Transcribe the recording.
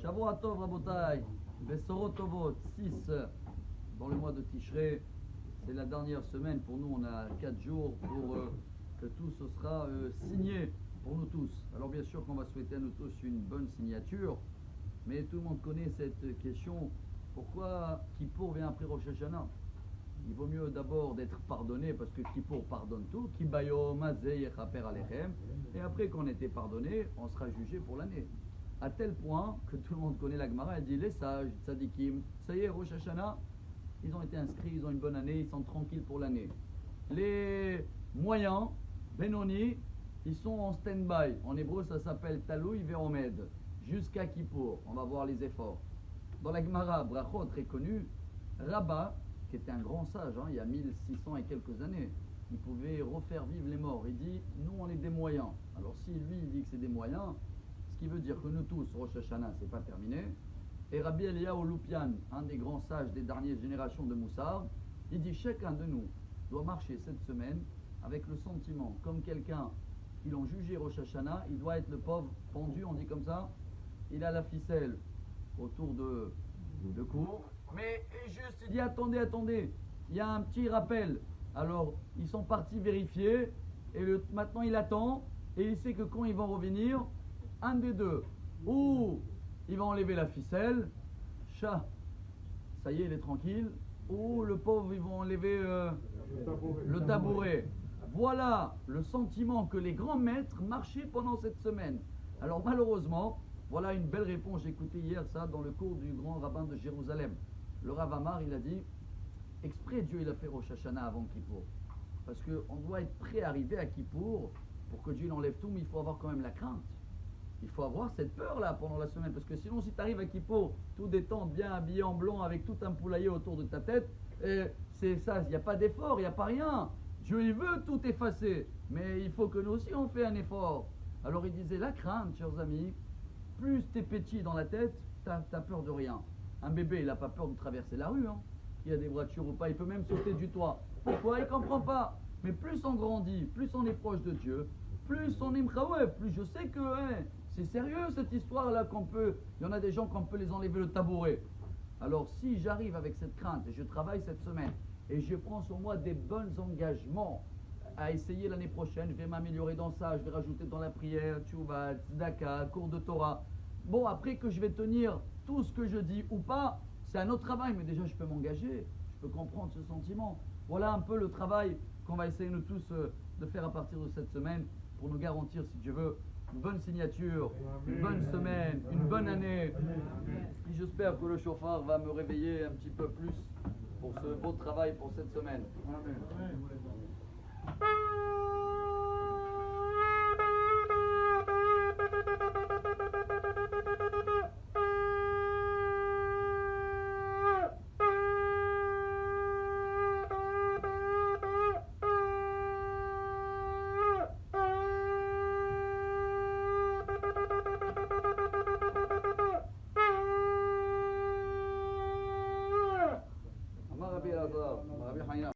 Shavua Tov Rabotai, Besorot Tovot 6 dans le mois de Tishrei. C'est la dernière semaine pour nous, on a 4 jours pour que tout ce sera signé pour nous tous. Alors bien sûr qu'on va souhaiter à nous tous une bonne signature, mais tout le monde connaît cette question, pourquoi Kippour vient après Rosh Hashanah? Il vaut mieux d'abord d'être pardonné, parce que Kippour pardonne tout, Kibayom Azeh Yechaper Alechem, et après qu'on ait été pardonné, on sera jugé pour l'année. À tel point que tout le monde connaît la Gemara, elle dit les sages, tzadikim, ça y est, Rosh Hashanah, ils ont été inscrits, ils ont une bonne année, ils sont tranquilles pour l'année. Les moyens, Benoni, ils sont en stand-by. En hébreu, ça s'appelle Taloui Veromed, jusqu'à Kippour. On va voir les efforts. Dans la Gemara, Brachot, très connu, Rabat, qui était un grand sage, il y a 1600 et quelques années, il pouvait refaire vivre les morts. Il dit, nous on est des moyens. Alors si lui il dit que c'est des moyens, ce qui veut dire que nous tous, Rosh Hashanah, c'est pas terminé. Et Rabbi Eliyahu Lupian, un des grands sages des dernières générations de Moussar, il dit chacun de nous doit marcher cette semaine avec le sentiment, comme quelqu'un qui l'ont jugé Rosh Hashanah, il doit être le pauvre pendu, on dit comme ça, il a la ficelle autour de cou. Mais juste, il dit attendez, il y a un petit rappel. Alors, ils sont partis vérifier, et maintenant il attend, et il sait que quand ils vont revenir, un des deux, ou il va enlever la ficelle, chat, ça y est, il est tranquille, ou le pauvre, ils vont enlever le tabouret. Voilà le sentiment que les grands maîtres marchaient pendant cette semaine. Alors malheureusement, voilà une belle réponse, j'ai écouté hier ça dans le cours du grand rabbin de Jérusalem. Le Rav Amar, il a dit, exprès Dieu il a fait Rosh Hashanah avant Kippour. Parce qu'on doit être prêt à arriver à Kippour pour que Dieu l'enlève tout, mais il faut avoir quand même la crainte. Il faut avoir cette peur-là pendant la semaine, parce que sinon si tu arrives à Kippour, tout détente, bien habillé en blanc, avec tout un poulailler autour de ta tête, c'est ça, il n'y a pas d'effort, il n'y a pas rien. Dieu il veut tout effacer, mais il faut que nous aussi on fait un effort. Alors il disait, la crainte, chers amis, plus tu es petit dans la tête, tu as peur de rien. Un bébé, il n'a pas peur de traverser la rue, qu'il y a des voitures ou pas, il peut même sauter du toit. Pourquoi? Il ne comprend pas. Mais plus on grandit, plus on est proche de Dieu, plus on est mchaouef, plus je sais que c'est sérieux cette histoire-là il y en a des gens qu'on peut les enlever le tabouret. Alors si j'arrive avec cette crainte et je travaille cette semaine et je prends sur moi des bons engagements à essayer l'année prochaine, je vais m'améliorer dans ça, je vais rajouter dans la prière, tchouva, tzedaka, cours de Torah. Bon, après que je vais tenir tout ce que je dis ou pas, c'est un autre travail, mais déjà je peux m'engager, je peux comprendre ce sentiment. Voilà un peu le travail qu'on va essayer nous tous de faire à partir de cette semaine pour nous garantir, si Dieu veut, une bonne signature, une bonne semaine, une bonne année. Et j'espère que le chauffard va me réveiller un petit peu plus pour ce beau travail pour cette semaine. Amar Rabbi Elazar, Rabbi Haya.